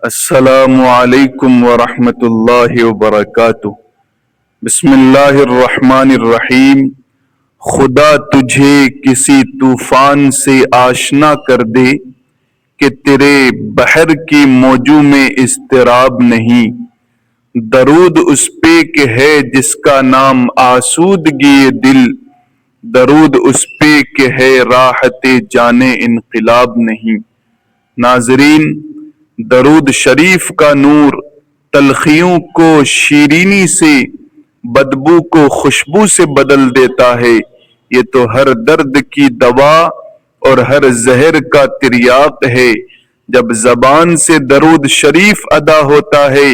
السلام علیکم ورحمۃ اللہ وبرکاتہ۔ بسم اللہ الرحمن الرحیم۔ خدا تجھے کسی طوفان سے آشنا کر دے کہ تیرے بحر کی موجوں میں اضطراب نہیں۔ درود اس پہ کہ ہے جس کا نام آسودگی دل، درود اس پہ کہ ہے راحت جانے انقلاب نہیں۔ ناظرین، درود شریف کا نور تلخیوں کو شیرینی سے، بدبو کو خوشبو سے بدل دیتا ہے۔ یہ تو ہر درد کی دوا اور ہر زہر کا تریاق ہے۔ جب زبان سے درود شریف ادا ہوتا ہے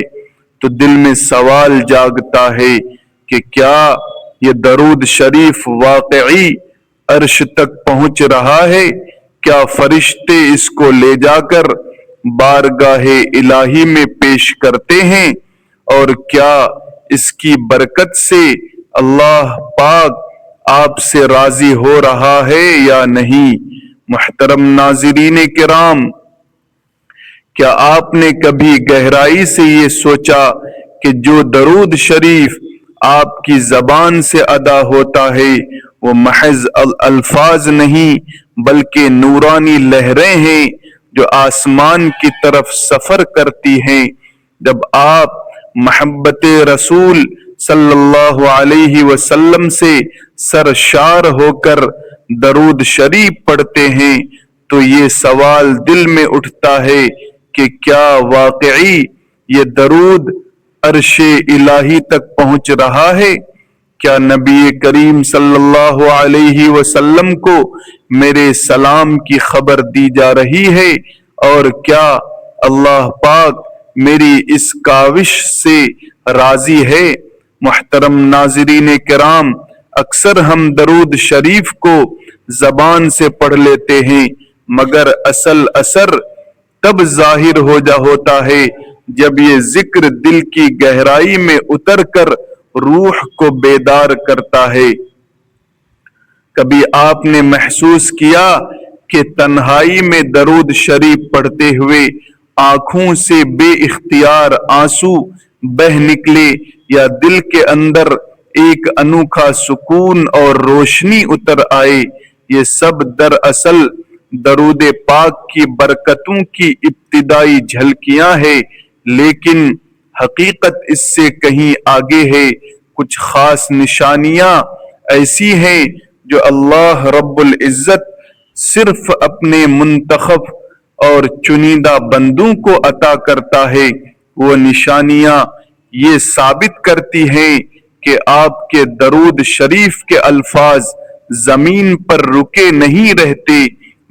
تو دل میں سوال جاگتا ہے کہ کیا یہ درود شریف واقعی عرش تک پہنچ رہا ہے؟ کیا فرشتے اس کو لے جا کر بارگاہ الہی میں پیش کرتے ہیں؟ اور کیا اس کی برکت سے اللہ پاک آپ سے راضی ہو رہا ہے یا نہیں؟ محترم ناظرین کرام، کیا آپ نے کبھی گہرائی سے یہ سوچا کہ جو درود شریف آپ کی زبان سے ادا ہوتا ہے وہ محض الفاظ نہیں بلکہ نورانی لہریں ہیں جو آسمان کی طرف سفر کرتی ہیں؟ جب آپ محبت رسول صلی اللہ علیہ وسلم سے سرشار ہو کر درود شریف پڑھتے ہیں تو یہ سوال دل میں اٹھتا ہے کہ کیا واقعی یہ درود عرش الہی تک پہنچ رہا ہے؟ کیا نبی کریم صلی اللہ علیہ وسلم کو میرے سلام کی خبر دی جا رہی ہے؟ اور کیا اللہ پاک میری اس کاوش سے راضی ہے؟ محترم ناظرین کرام، اکثر ہم درود شریف کو زبان سے پڑھ لیتے ہیں مگر اصل اثر تب ظاہر ہوتا ہے جب یہ ذکر دل کی گہرائی میں اتر کر روح کو بیدار کرتا ہے۔ کبھی آپ نے محسوس کیا کہ تنہائی میں درود شریف پڑھتے ہوئے آنکھوں سے بے اختیار آنسو بہہ نکلے یا دل کے اندر ایک انوکھا سکون اور روشنی اتر آئے؟ یہ سب دراصل درود پاک کی برکتوں کی ابتدائی جھلکیاں ہیں، لیکن حقیقت اس سے کہیں آگے ہے۔ کچھ خاص نشانیاں ایسی ہیں جو اللہ رب العزت صرف اپنے منتخب اور چنیدہ بندوں کو عطا کرتا ہے۔ وہ نشانیاں یہ ثابت کرتی ہیں کہ آپ کے درود شریف کے الفاظ زمین پر رکے نہیں رہتے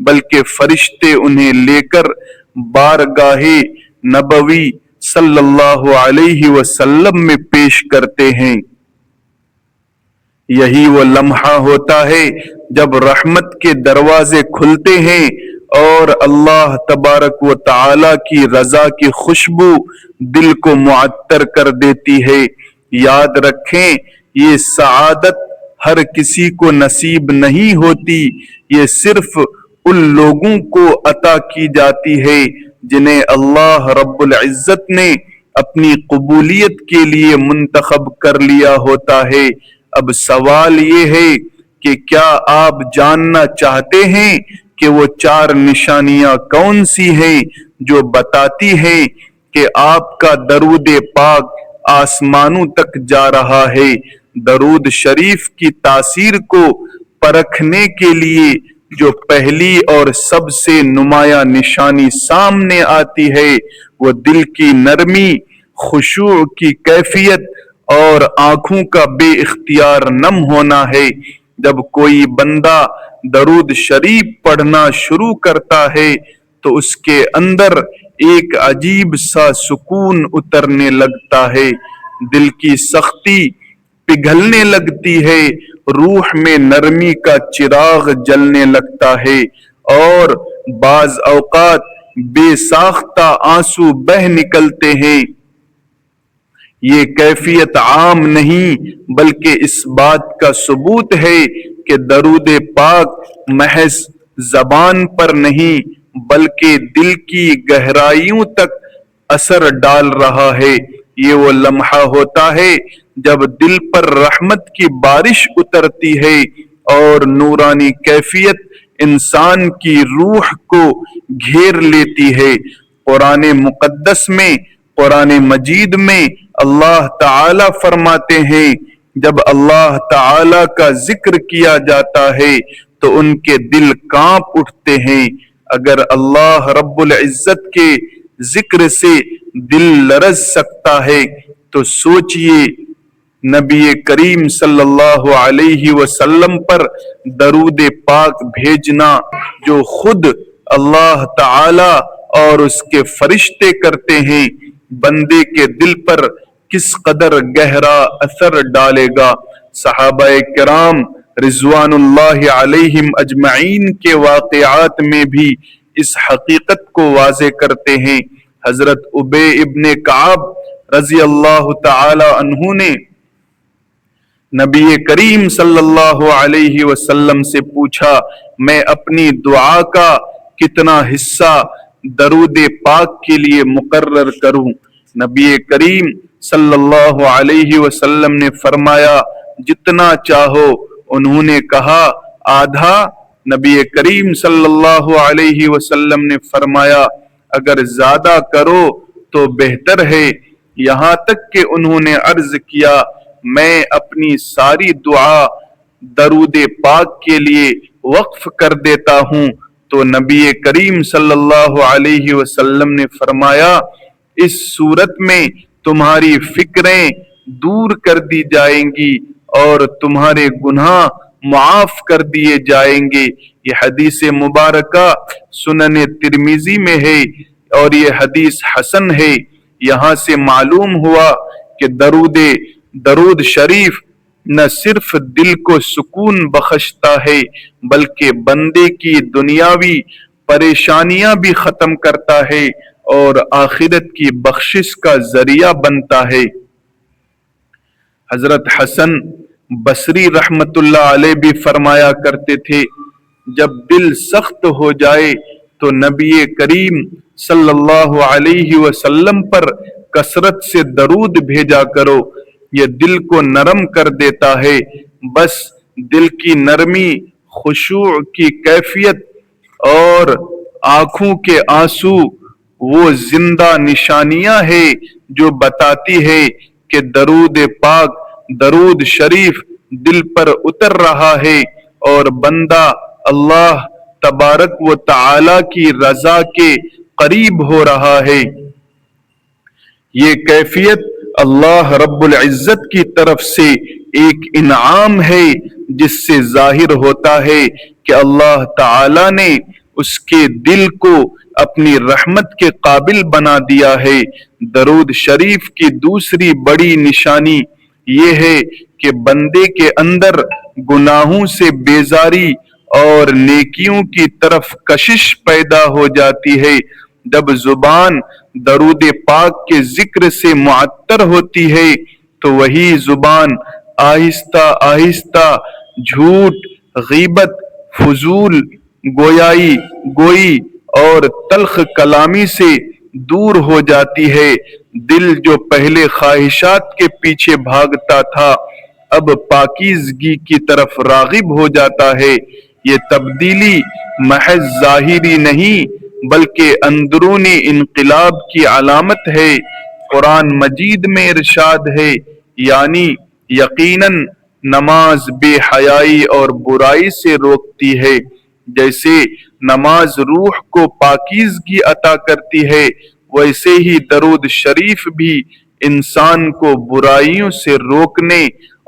بلکہ فرشتے انہیں لے کر بارگاہ نبوی صلی اللہ علیہ وسلم میں پیش کرتے ہیں۔ یہی وہ لمحہ ہوتا ہے جب رحمت کے دروازے کھلتے ہیں اور اللہ تبارک و تعالی کی رضا کی خوشبو دل کو معطر کر دیتی ہے۔ یاد رکھیں، یہ سعادت ہر کسی کو نصیب نہیں ہوتی، یہ صرف ان لوگوں کو عطا کی جاتی ہے جنہیں اللہ رب العزت نے اپنی قبولیت کے لیے منتخب کر لیا ہوتا ہے۔ اب سوال یہ ہے کہ کیا آپ جاننا چاہتے ہیں کہ وہ 4 نشانیاں کون سی ہیں جو بتاتی ہیں کہ آپ کا درود پاک آسمانوں تک جا رہا ہے؟ درود شریف کی تاثیر کو پرکھنے کے لیے جو پہلی اور سب سے نمایاں نشانی سامنے آتی ہے وہ دل کی نرمی، خشوع کی کیفیت اور آنکھوں کا بے اختیار نم ہونا ہے۔ جب کوئی بندہ درود شریف پڑھنا شروع کرتا ہے تو اس کے اندر ایک عجیب سا سکون اترنے لگتا ہے، دل کی سختی پگھلنے لگتی ہے، روح میں نرمی کا چراغ جلنے لگتا ہے اور بعض اوقات بے ساختہ آنسو بہہ نکلتے ہیں۔ یہ کیفیت عام نہیں بلکہ اس بات کا ثبوت ہے کہ درود پاک محض زبان پر نہیں بلکہ دل کی گہرائیوں تک اثر ڈال رہا ہے۔ یہ وہ لمحہ ہوتا ہے جب دل پر رحمت کی بارش اترتی ہے اور نورانی کیفیت انسان کی روح کو گھیر لیتی ہے۔ قرآن مقدس میں، قرآن مجید میں اللہ تعالی فرماتے ہیں، جب اللہ تعالی کا ذکر کیا جاتا ہے تو ان کے دل کانپ اٹھتے ہیں۔ اگر اللہ رب العزت کے ذکر سے دل لرز سکتا ہے تو سوچئے نبی کریم صلی اللہ علیہ وسلم پر درود پاک بھیجنا جو خود اللہ تعالی اور اس کے فرشتے کرتے ہیں، بندے کے دل پر کس قدر گہرا اثر ڈالے گا۔ صحابہ کرام رضوان اللہ علیہم اجمعین کے واقعات میں بھی اس حقیقت کو واضح کرتے ہیں۔ حضرت ابی ابن کعب رضی اللہ تعالی عنہ نے نبی کریم صلی اللہ علیہ وسلم سے پوچھا، میں اپنی دعا کا کتنا حصہ درود پاک کے لیے مقرر کروں؟ نبی کریم صلی اللہ علیہ وسلم نے فرمایا، جتنا چاہو۔ انہوں نے کہا، آدھا؟ نبی کریم صلی اللہ علیہ وسلم نے فرمایا، اگر زیادہ کرو تو بہتر ہے۔ یہاں تک کہ انہوں نے عرض کیا، میں اپنی ساری دعا درود پاک کے لیے وقف کر دیتا ہوں۔ تو نبی کریم صلی اللہ علیہ وسلم نے فرمایا، اس صورت میں تمہاری فکریں دور کر دی جائیں گی اور تمہارے گناہ معاف کر دیے جائیں گے۔ یہ حدیث مبارکہ سنن ترمذی میں ہے اور یہ حدیث حسن ہے۔ یہاں سے معلوم ہوا کہ درود شریف نہ صرف دل کو سکون بخشتا ہے بلکہ بندے کی دنیاوی پریشانیاں بھی ختم کرتا ہے اور آخرت کی بخشش کا ذریعہ بنتا ہے۔ حضرت حسن بصری رحمت اللہ علیہ بھی فرمایا کرتے تھے، جب دل سخت ہو جائے تو نبی کریم صلی اللہ علیہ وسلم پر کثرت سے درود بھیجا کرو، یہ دل کو نرم کر دیتا ہے۔ بس دل کی نرمی، خشوع کی کیفیت اور آنکھوں کے آنسو وہ زندہ نشانیاں ہیں جو بتاتی ہے کہ درود پاک، درود شریف دل پر اتر رہا ہے اور بندہ اللہ تبارک و تعالی کی رضا کے قریب ہو رہا ہے۔ یہ کیفیت اللہ رب العزت کی طرف سے ایک انعام ہے جس سے ظاہر ہوتا ہے کہ اللہ تعالی نے اس کے دل کو اپنی رحمت کے قابل بنا دیا ہے۔ درود شریف کی دوسری بڑی نشانی یہ ہے کہ بندے کے اندر گناہوں سے بیزاری اور نیکیوں کی طرف کشش پیدا ہو جاتی ہے۔ جب زبان درود پاک کے ذکر سے معطر ہوتی ہے تو وہی زبان آہستہ آہستہ جھوٹ، غیبت، فضول گوئی اور تلخ کلامی سے دور ہو جاتی ہے۔ دل جو پہلے خواہشات کے پیچھے بھاگتا تھا اب پاکیزگی کی طرف راغب ہو جاتا ہے۔ یہ تبدیلی محض ظاہری نہیں بلکہ اندرونی انقلاب کی علامت ہے۔ قرآن مجید میں ارشاد ہے، یعنی یقیناً نماز بے حیائی اور برائی سے روکتی ہے۔ جیسے نماز روح کو پاکیزگی عطا کرتی ہے، ویسے ہی درود شریف بھی انسان کو برائیوں سے روکنے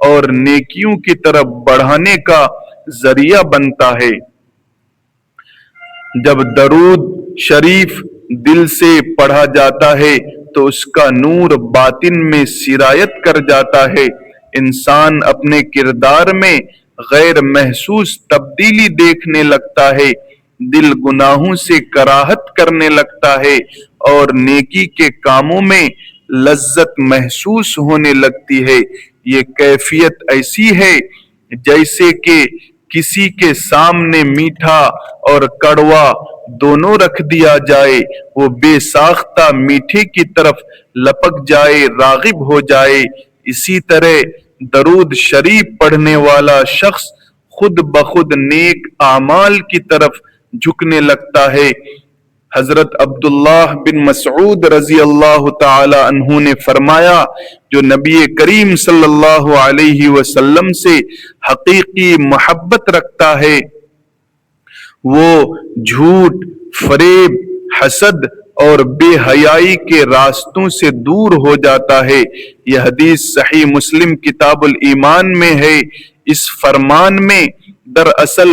اور نیکیوں کی طرف بڑھانے کا ذریعہ بنتا ہے۔ جب درود شریف دل سے پڑھا جاتا ہے تو اس کا نور باطن میں سرایت کر جاتا ہے۔ انسان اپنے کردار میں غیر محسوس تبدیلی دیکھنے لگتا ہے، دل گناہوں سے کراہت کرنے لگتا ہے اور نیکی کے کاموں میں لذت محسوس ہونے لگتی ہے۔ یہ کیفیت ایسی ہے جیسے کہ کسی کے سامنے میٹھا اور کڑوا دونوں رکھ دیا جائے، وہ بے ساختہ میٹھے کی طرف لپک جائے، راغب ہو جائے۔ اسی طرح درود شریف پڑھنے والا شخص خود بخود نیک اعمال کی طرف جھکنے لگتا ہے۔ حضرت عبداللہ بن مسعود رضی اللہ تعالی عنہ نے فرمایا، جو نبی کریم صلی اللہ علیہ وسلم سے حقیقی محبت رکھتا ہے وہ جھوٹ، فریب، حسد اور بے حیائی کے راستوں سے دور ہو جاتا ہے۔ یہ حدیث صحیح مسلم کتاب الایمان میں ہے۔ اس فرمان میں دراصل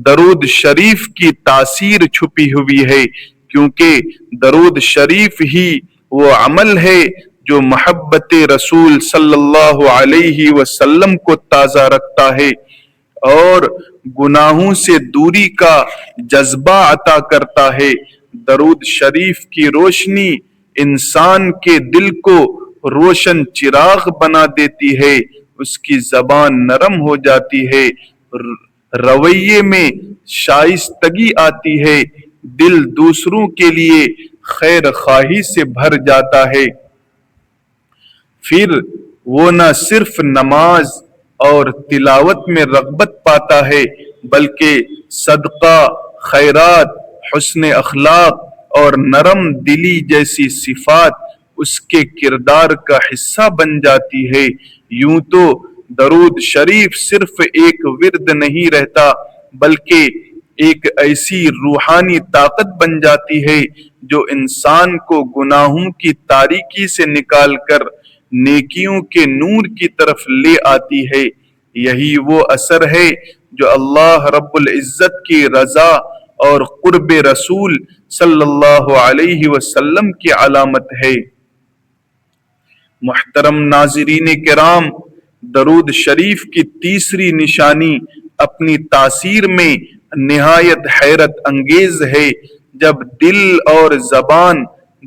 درود شریف کی تاثیر چھپی ہوئی ہے، کیونکہ درود شریف ہی وہ عمل ہے جو محبت رسول صلی اللہ علیہ وسلم کو تازہ رکھتا ہے اور گناہوں سے دوری کا جذبہ عطا کرتا ہے۔ درود شریف کی روشنی انسان کے دل کو روشن چراغ بنا دیتی ہے، اس کی زبان نرم ہو جاتی ہے، رویے میں شائستگی آتی ہے، دل دوسروں کے لیے خیر خواہی سے بھر جاتا ہے۔ پھر وہ نہ صرف نماز اور تلاوت میں رغبت پاتا ہے بلکہ صدقہ، خیرات، حسن اخلاق اور نرم دلی جیسی صفات اس کے کردار کا حصہ بن جاتی ہے۔ یوں تو درود شریف صرف ایک ورد نہیں رہتا بلکہ ایک ایسی روحانی طاقت بن جاتی ہے جو انسان کو گناہوں کی تاریکی سے نکال کر نیکیوں کے نور کی طرف لے آتی ہے۔ یہی وہ اثر ہے جو اللہ رب العزت کی رضا اور قرب رسول صلی اللہ علیہ وسلم کی علامت ہے۔ محترم ناظرین کرام، درود شریف کی تیسری نشانی اپنی تاثیر میں نہایت حیرت انگیز ہے۔ جب دل اور زبان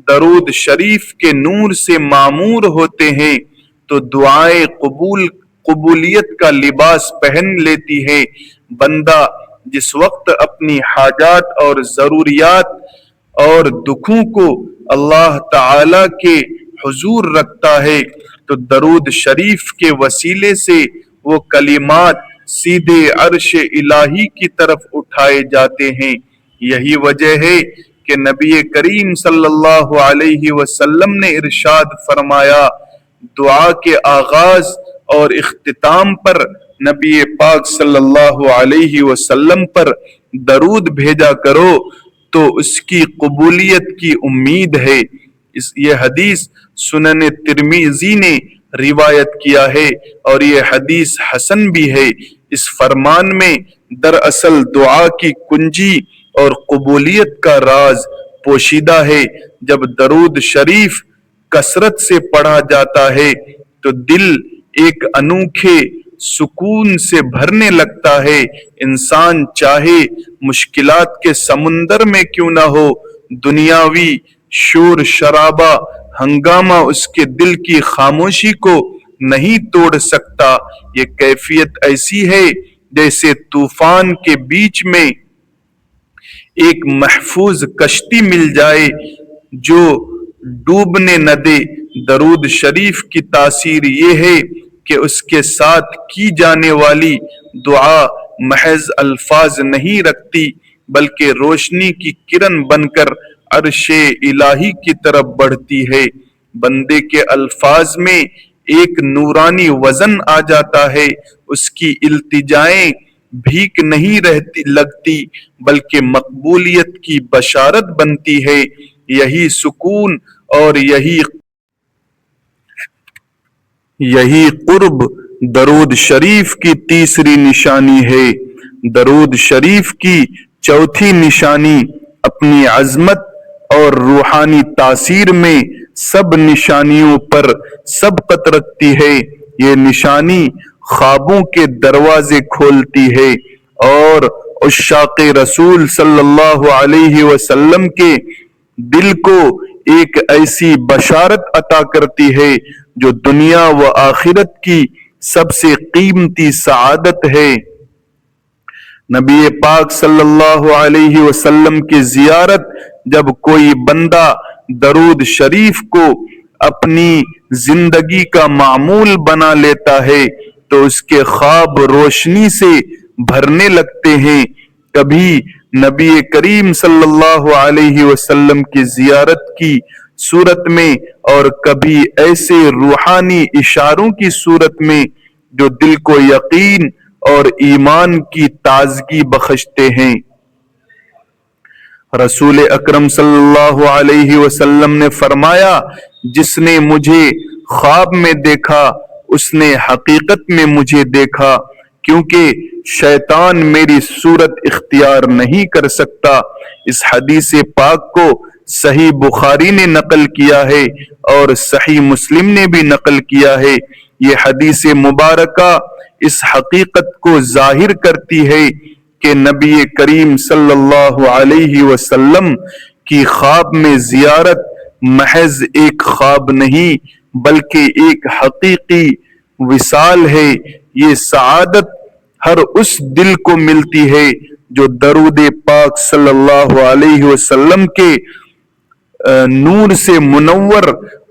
درود شریف کے نور سے معمور ہوتے ہیں تو دعائیں قبولیت کا لباس پہن لیتی ہیں۔ بندہ جس وقت اپنی حاجات اور ضروریات اور دکھوں کو اللہ تعالی کے حضور رکھتا ہے تو درود شریف کے وسیلے سے وہ کلمات سیدھے عرش الہی کی طرف اٹھائے جاتے ہیں۔ یہی وجہ ہے کہ نبی کریم صلی اللہ علیہ وسلم نے ارشاد فرمایا، دعا کے آغاز اور اختتام پر نبی پاک صلی اللہ علیہ وسلم پر درود بھیجا کرو تو اس کی قبولیت کی امید ہے۔ یہ حدیث سنن ترمذی نے روایت کیا ہے اور یہ حدیث حسن بھی ہے۔ اس فرمان میں دراصل دعا کی کنجی اور قبولیت کا راز پوشیدہ ہے۔ جب درود شریف کثرت سے پڑھا جاتا ہے تو دل ایک انوکھے سکون سے بھرنے لگتا ہے۔ انسان چاہے مشکلات کے سمندر میں کیوں نہ ہو، دنیاوی شور شرابہ ہنگامہ اس کے دل کی خاموشی کو نہیں توڑ سکتا۔ یہ کیفیت ایسی ہے جیسے طوفان کے بیچ میں ایک محفوظ کشتی مل جائے جو ڈوبنے نہ دے۔ درود شریف کی تاثیر یہ ہے کہ اس کے ساتھ کی جانے والی دعا محض الفاظ نہیں رکھتی بلکہ روشنی کی کرن بن کر عرش الہی کی طرف بڑھتی ہے۔ بندے کے الفاظ میں ایک نورانی وزن آ جاتا ہے، اس کی التجائیں بھیک نہیں لگتی بلکہ مقبولیت کی بشارت بنتی ہے۔ یہی سکون اور یہی قرب درود شریف کی تیسری نشانی ہے۔ درود شریف کی چوتھی نشانی اپنی عظمت اور روحانی تاثیر میں سب نشانیوں پر سبقت رکھتی ہے۔ یہ نشانی خوابوں کے دروازے کھولتی ہے اور عشاق رسول صلی اللہ علیہ وسلم کے دل کو ایک ایسی بشارت عطا کرتی ہے جو دنیا و آخرت کی سب سے قیمتی سعادت ہے۔ نبی پاک صلی اللہ علیہ وسلم کی زیارت جب کوئی بندہ درود شریف کو اپنی زندگی کا معمول بنا لیتا ہے تو اس کے خواب روشنی سے بھرنے لگتے ہیں۔ کبھی نبی کریم صلی اللہ علیہ وسلم کی زیارت کی صورت میں اور کبھی ایسے روحانی اشاروں کی صورت میں جو دل کو یقین اور ایمان کی تازگی بخشتے ہیں۔ رسول اکرم صلی اللہ علیہ وسلم نے فرمایا، جس نے مجھے خواب میں دیکھا اس نے حقیقت میں مجھے دیکھا، کیونکہ شیطان میری صورت اختیار نہیں کر سکتا۔ اس حدیث پاک کو صحیح بخاری نے نقل کیا ہے اور صحیح مسلم نے بھی نقل کیا ہے۔ یہ حدیث مبارکہ اس حقیقت کو ظاہر کرتی ہے کہ نبی کریم صلی اللہ علیہ وسلم کی خواب میں زیارت محض ایک خواب نہیں بلکہ ایک حقیقی وصال ہے۔ یہ سعادت ہر اس دل کو ملتی ہے جو درود پاک صلی اللہ علیہ وسلم کے نور سے منور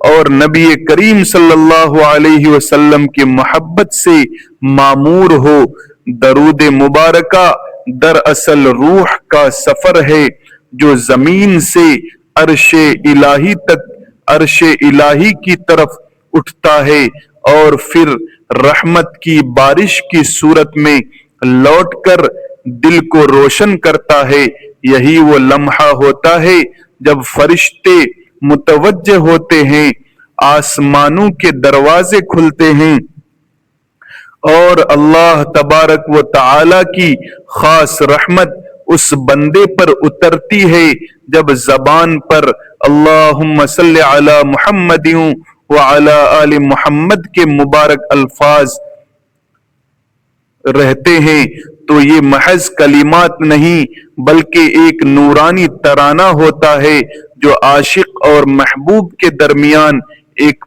اور نبی کریم صلی اللہ علیہ وسلم کی محبت سے معمور ہو۔ درود مبارکہ دراصل روح کا سفر ہے جو زمین سے عرش الہی تک عرش الہی کی طرف اٹھتا ہے اور پھر رحمت کی بارش کی صورت میں لوٹ کر دل کو روشن کرتا ہے۔ یہی وہ لمحہ ہوتا ہے جب فرشتے متوجہ ہوتے ہیں، آسمانوں کے دروازے کھلتے ہیں اور اللہ تبارک و تعالی کی خاص رحمت اس بندے پر اترتی ہے۔ جب زبان پر اللہم صلی علی محمد وعلی آل محمد کے مبارک الفاظ رہتے ہیں تو یہ محض کلمات نہیں بلکہ ایک نورانی ترانہ ہوتا ہے جو عاشق اور محبوب کے درمیان ایک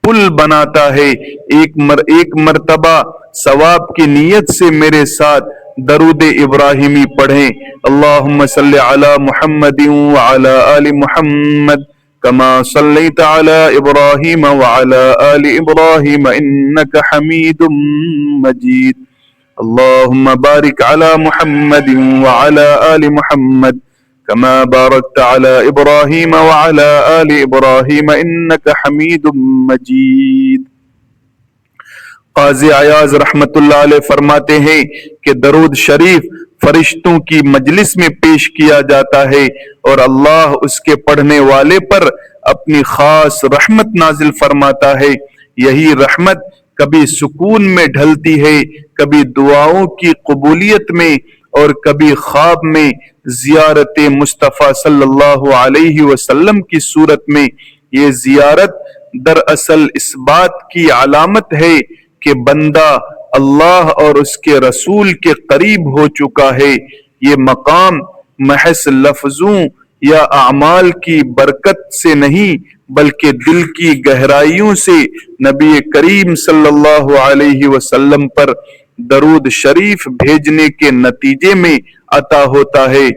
پل بناتا ہے۔ ایک مرتبہ ثواب کی نیت سے میرے ساتھ درود ابراہیمی پڑھیں۔ اللہم صلی علی محمد وعلی آل محمد کما صلیت علی ابراہیم وعلی آل ابراہیم انک حمید مجید۔ اللہم بارک علی محمد وعلی آل محمد کما بارکت علی ابراہیم وعلی آل ابراہیم انک حمید مجید۔ قاضی عیاض رحمت اللہ علیہ فرماتے ہیں کہ درود شریف فرشتوں کی مجلس میں پیش کیا جاتا ہے اور اللہ اس کے پڑھنے والے پر اپنی خاص رحمت نازل فرماتا ہے۔ یہی رحمت کبھی سکون میں ڈھلتی ہے، کبھی دعاؤں کی قبولیت میں اور کبھی خواب میں زیارت مصطفیٰ صلی اللہ علیہ وسلم کی صورت میں۔ یہ زیارت دراصل اس بات کی علامت ہے کہ بندہ اللہ اور اس کے رسول کے قریب ہو چکا ہے۔ یہ مقام محض لفظوں یا اعمال کی برکت سے نہیں بلکہ دل کی گہرائیوں سے نبی کریم صلی اللہ علیہ وسلم پر درود شریف بھیجنے کے نتیجے میں عطا ہوتا ہے۔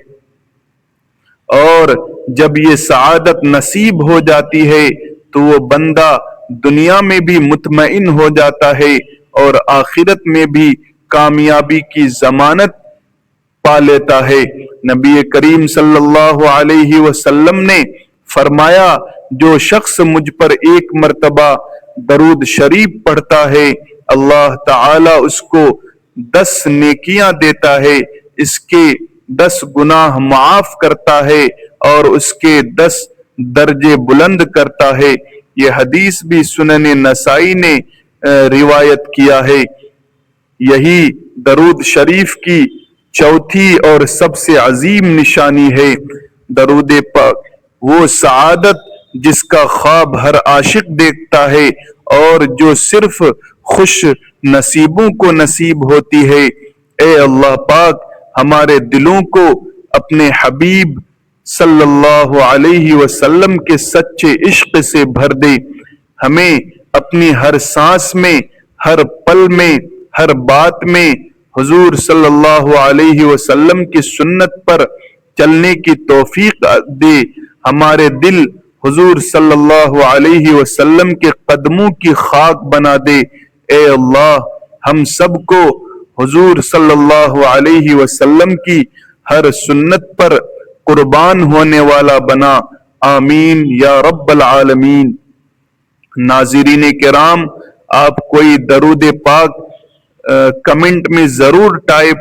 اور جب یہ سعادت نصیب ہو جاتی ہے تو وہ بندہ دنیا میں بھی مطمئن ہو جاتا ہے اور آخرت میں بھی کامیابی کی ضمانت پا لیتا ہے۔ نبی کریم صلی اللہ علیہ وسلم نے فرمایا، جو شخص مجھ پر ایک مرتبہ درود شریف پڑھتا ہے اللہ تعالی اس کو 10 نیکیاں دیتا ہے، اس کے 10 گناہ معاف کرتا ہے اور اس کے 10 درجے بلند کرتا ہے۔ یہ حدیث بھی سنن نسائی نے روایت کیا ہے۔ یہی درود شریف کی چوتھی اور سب سے عظیم نشانی ہے۔ درود پاک وہ سعادت جس کا خواب ہر عاشق دیکھتا ہے اور جو صرف خوش نصیبوں کو نصیب ہوتی ہے۔ اے اللہ پاک ہمارے دلوں کو اپنے حبیب صلی اللہ علیہ وسلم کے سچے عشق سے بھر دے، ہمیں اپنی ہر سانس میں، ہر پل میں، ہر بات میں حضور صلی اللہ علیہ وسلم کی سنت پر چلنے کی توفیق دے، ہمارے دل حضور صلی اللہ علیہ وسلم کے قدموں کی خاک بنا دے۔ اے اللہ ہم سب کو حضور صلی اللہ علیہ وسلم کی ہر سنت پر قربان ہونے والا بنا، آمین یا رب العالمین۔ ناظرین کرام، آپ کوئی درود پاک کمنٹ میں ضرور ٹائپ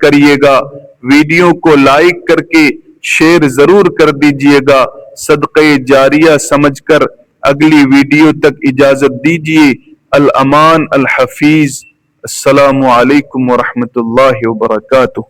کریے گا، ویڈیو کو لائک کر کے شیئر ضرور کر دیجئے گا، صدقہ جاریہ سمجھ کر۔ اگلی ویڈیو تک اجازت دیجئے، الامان الحفیظ، السلام علیکم ورحمۃ اللہ وبرکاتہ۔